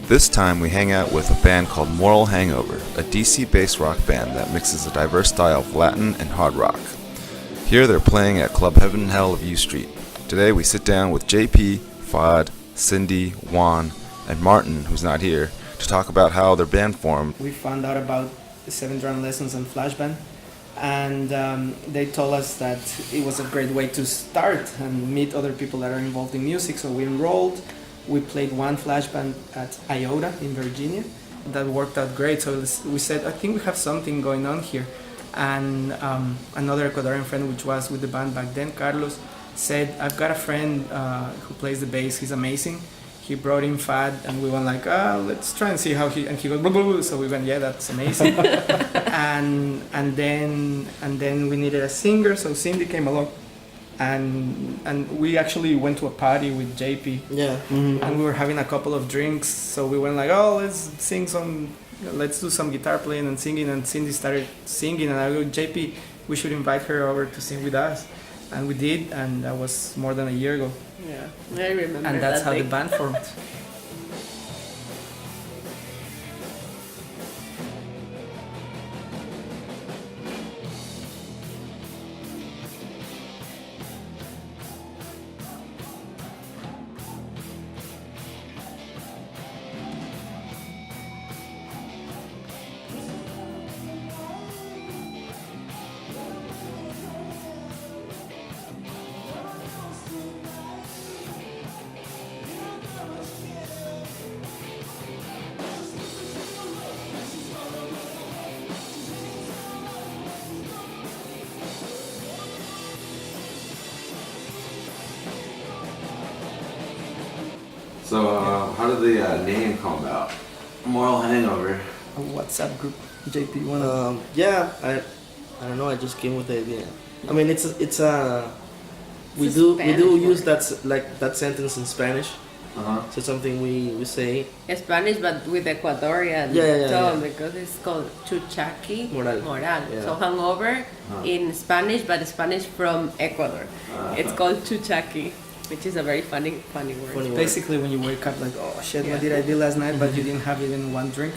This time we hang out with a band called Moral Hangover, a DC-based rock band that mixes a diverse style of Latin and hard rock. Here they're playing at Club Heaven and Hell of U Street. Today we sit down with JP, Fod, Cindy, Juan, and Martin, who's not here, to talk about how their band formed. We found out about the 7-drum lessons and Flash Band, and they told us that it was a great way to start and meet other people that are involved in music, so we enrolled. We played one Flash Band at Iota in Virginia. That worked out great, so we said, I think we have something going on here. And another Ecuadorian friend, which was with the band back then, Carlos, said, I've got a friend who plays the bass, he's amazing. He brought in Fad, and we went like, let's try and see how and he goes, blah, blah, blah. So we went, yeah, that's amazing. and then we needed a singer, so Cindy came along. And we actually went to a party with JP. Yeah. Mm-hmm. And we were having a couple of drinks, so we went like, let's do some guitar playing and singing. And Cindy started singing, and I go, JP, we should invite her over to sing with us. And we did, and that was more than a year ago. Yeah, I remember. And that's that how day. the band formed. So, how did the name come about? Moral Hangover. A WhatsApp group. JP, you wanna? I don't know. I just came with the idea. I mean, it's we It's a do Spanish use word. that sentence in Spanish. So something we say. Spanish, but with Ecuadorian tone, because it's called chuchaki Moral. moral. Yeah. So hangover in Spanish, but Spanish from Ecuador. It's called chuchaki, which is a very funny word. Funny word. Basically, when you wake up like, oh shit, Yeah. what did I do last night? But you didn't have even one drink.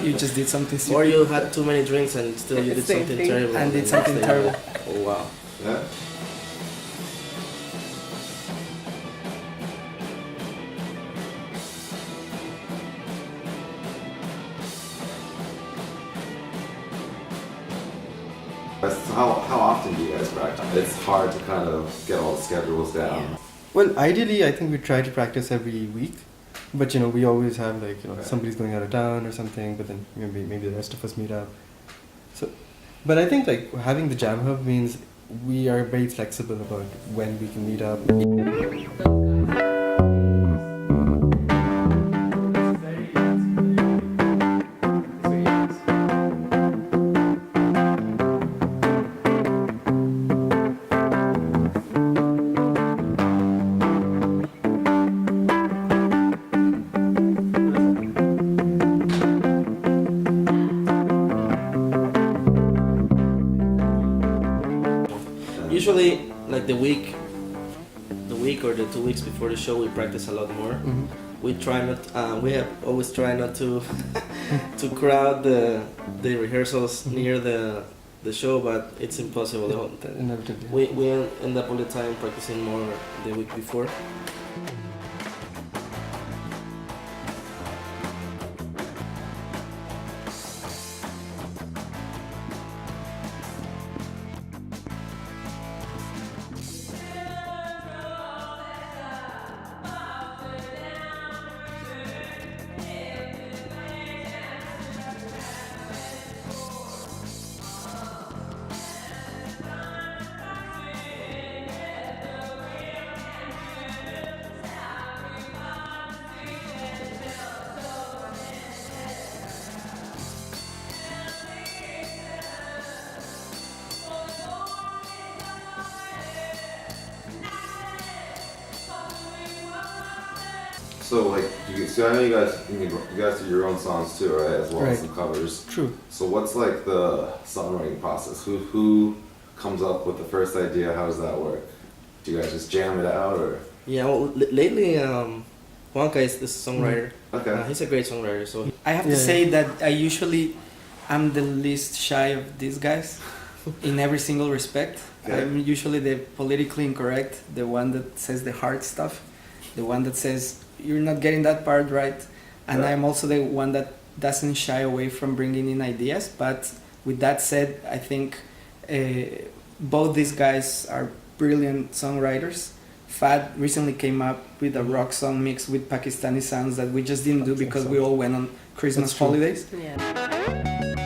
You just did something stupid. Or you had too many drinks and still you did Same something thing. terrible. And did the something next day. terrible. Oh wow. Yeah? How often do you guys practice? It's hard to kind of get all the schedules down. Well, ideally, I think we try to practice every week, but we always have somebody's going out of town or something. But then maybe the rest of us meet up. So, but I think having the Jam Hub means we are very flexible about when we can meet up. Usually, like the week or the 2 weeks before the show, we practice a lot more. Mm-hmm. We try not. We have always try not to to crowd the rehearsals near the show, but it's impossible. Inevitably. We end up all the time practicing more the week before. So like, so I know you guys do your own songs too, right? As well as Right. some covers. True. So what's like the songwriting process? Who comes up with the first idea? How does that work? Do you guys just jam it out, or? Yeah, well, lately Juanca is the songwriter. Okay. He's a great songwriter. So I have to say that I usually am the least shy of these guys in every single respect. Okay. I'm usually the politically incorrect, the one that says the hard stuff, the one that says you're not getting that part right, and Yeah. I'm also the one that doesn't shy away from bringing in ideas. But with that said, I think both these guys are brilliant songwriters. Fad recently came up with a rock song mixed with Pakistani sounds that we just didn't do because we all went on Christmas That's true. holidays. Yeah.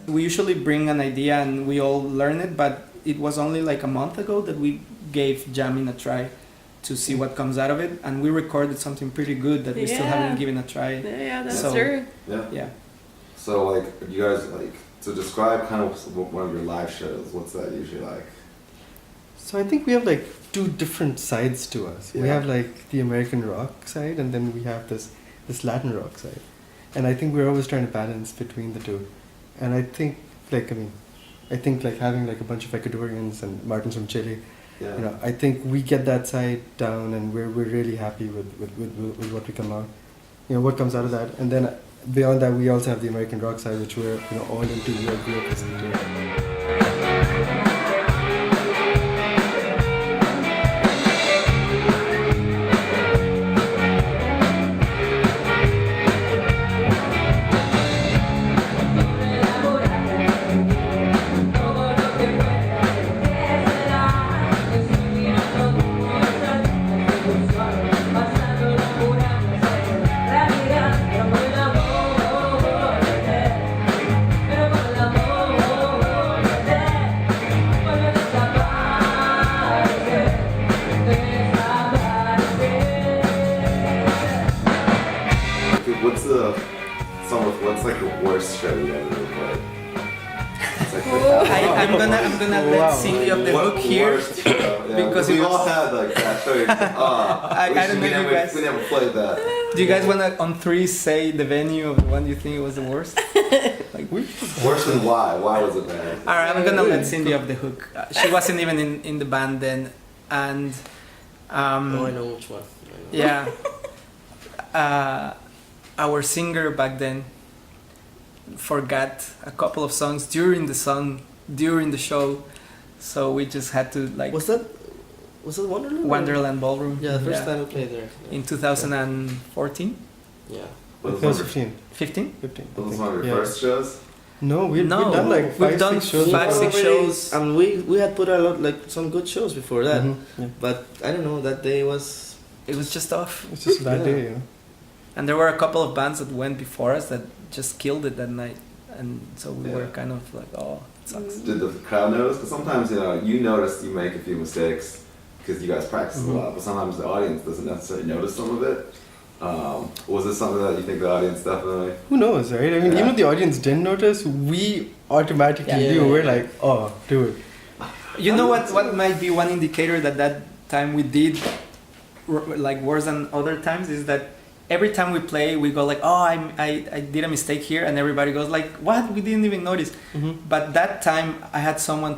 We usually bring an idea and we all learn it, but it was only like a month ago that we gave jamming a try to see what comes out of it, and we recorded something pretty good that we still Yeah. haven't given a try. Yeah, that's So- true. Yeah. Yeah. So like, you guys like to describe kind of one of your live shows. What's that usually like? So I think we have like two different sides to us. We Yeah. have like the American rock side, and then we have this Latin rock side. And I think we're always trying to balance between the two. And I think like having like a bunch of Ecuadorians and Martins from Chile, Yeah. you know, I think we get that side down, and we're really happy with what we come out, you know, what comes out of that. And then beyond that, we also have the American rock side, which we're, you know, all into. We grew up listening to. Okay, what's like the worst show you ever played? It's like I'm gonna let Cindy up the hook here. Worst show, yeah, because we it all was- had like that show. I don't know you guys. We never played that. Do you guys wanna on three say the venue of the one you think was the worst? Like, Worse than why? Why was it bad? all right, I'm gonna let Cindy off the hook. She wasn't even in the band then, and I know which one. I know. yeah, our singer back then forgot a couple of songs during the show, so we just had to like Was that Wonderland? Wonderland Ballroom. Yeah, the first time we played there. in 2014, Yeah. Was That was one of 15. 15. 15. your- I was think. one of your Yeah. first shows? No, we've No, done like we've 5, done 6 shows. five, before. 6 shows. And we had put a lot, like some good shows before that. Mhm, yeah. But I don't know, that day was. It was just off, It's just a bad Yeah. day, you know. and there were a couple of bands that went before us that just killed it that night, and so we were Yeah. kind of like, oh, it sucks. Did the crowd notice? Because sometimes you notice you make a few mistakes because you guys practice a lot, but sometimes the audience doesn't necessarily notice some of it. Was this something that you think the audience definitely? Who knows, right? I mean, Yeah. even if the audience didn't notice, we automatically Yeah. knew. Yeah. We're like, oh, dude. You know what might be one indicator that time we did like worse than other times is that every time we play we go like, oh, I did a mistake here, and everybody goes like, what, we didn't even notice. But that time I had someone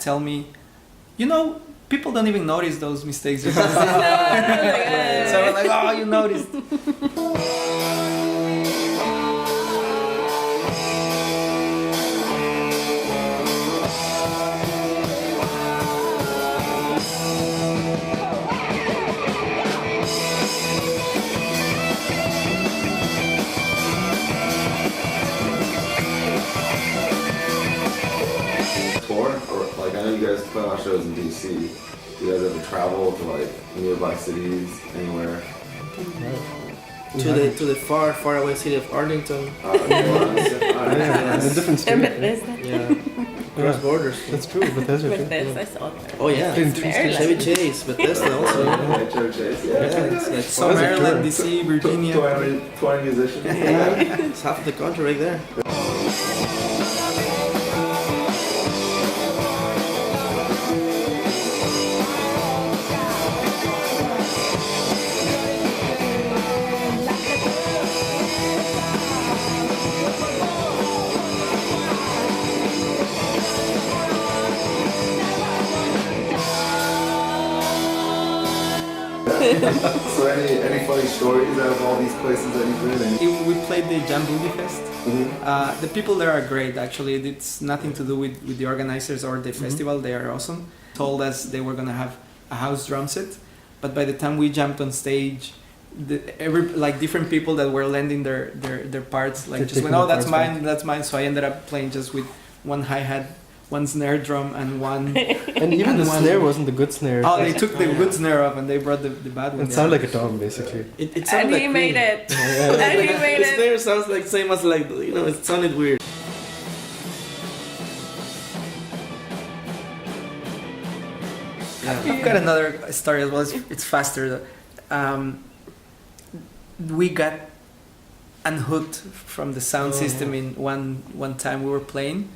tell me, you know, people don't even notice those mistakes. So I'm like, oh, you noticed. Tour? Or like I know you guys play a lot of shows in DC. Do you guys ever travel to like nearby cities anywhere? To the far away city of Arlington. Yeah, it's a different state. right? Bethesda. Yeah. Cross borders. That's true, Bethesda. too. Bethesda, I saw that. Oh yeah. Played in 3 Maryland. states. Chevy Chase, Bethesda also. Yeah, churches, Yeah, yeah. it's like So That was a Maryland, tour. DC, Virginia. 20 musicians. it's half of the country right there. So any funny stories out of all these places that you've been in? We played the Jam Boogie Fest. Mm-hmm. The people there are great. Actually, it's nothing to do with the organizers or the festival. They are awesome. Told us they were gonna have a house drum set, but by the time we jumped on stage, different people that were lending their parts They're just went, taking oh, the that's parts mine, that's mine. So I ended up playing just with one hi-hat, one snare drum, and one. And even the one- snare wasn't the good snare. Oh, they took the good snare off and they brought the bad one. It sounded like a tom, basically. It sounded And like he made Queen. it. And he made The it. snare sounds like same as like it sounded weird. I've got another story as well. It's faster. We got unhooked from the sound system in one time we were playing.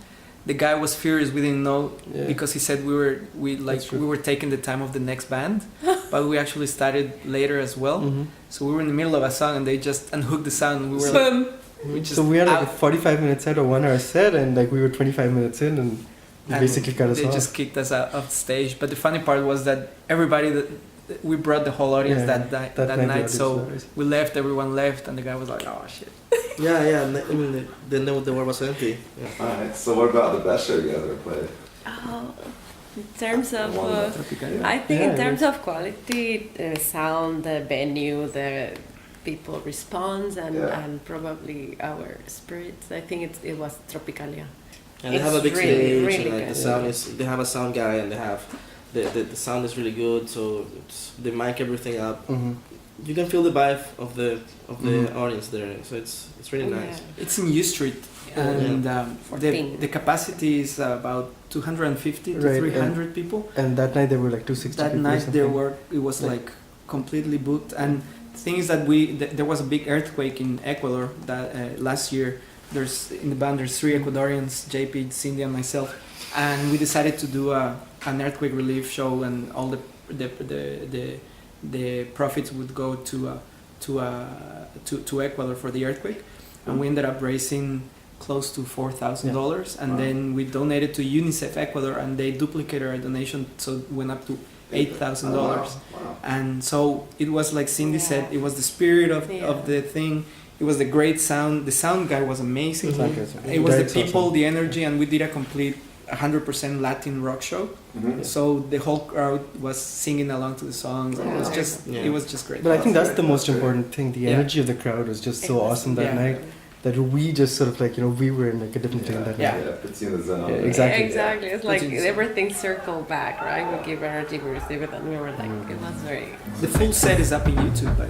The guy was furious. We didn't know because he said we were taking the time of the next band, but we actually started later as well. Mm-hmm. So we were in the middle of a song and they just unhooked the sound. We were So we had like out. a 45 minute set or 1 hour set, and like we were 25 minutes in, and they And basically cut us they off. just kicked us out of the stage. But the funny part was that everybody we brought the whole audience Yeah, that that night the night. audience So was nice. we left, everyone left, and the guy was like, "Oh shit." Yeah. I mean, the word was empty. Yeah. Alright, so what about the best show you guys ever played? Oh, in terms of, I think Yeah, in terms of quality, the sound, the venue, the people response, and, Yeah. and probably our spirits. I think it was Tropicalia. And they have a It's big really, stage. really and like good. the sound is, they have a sound guy, and they have the sound is really good. So they mic everything up. Mm-hmm. You can feel the vibe of the Mhm. audience there. So it's really Yeah. nice. It's in U Street, and the capacity is about 250 to Right, 300 people. And that night there were like 260 That people or night there something. it was Like- like completely booked. And the thing is that there was a big earthquake in Ecuador that last year. There's in the band there's 3 Ecuadorians, JP, Cindy, and myself, and we decided to do an earthquake relief show, and all the profits would go to Ecuador for the earthquake, and we ended up raising close to $4,000, and then we donated to UNICEF Ecuador, and they duplicated our donation, so it went up to $8,000. Wow. And so it was like Cindy said, it was the spirit of the thing. It was the great sound. The sound guy was amazing. It's like a- It was the It's people, awesome. the energy, and we did a complete 100% Latin rock show. Mm-hmm. So the whole crowd was singing along to the songs. It was just, Yeah. it was just great. But I think that's the most important thing. The Yeah. energy of the crowd was just so It was- awesome that Yeah. night that we just sort of like, we were in like a different plane that Yeah. night. Yeah, puts you in the zone. Yeah, exactly. Exactly. It's like Puts you in everything circled back, right? We give energy, we receive it, and we were like, it was very. The full set is up on YouTube. But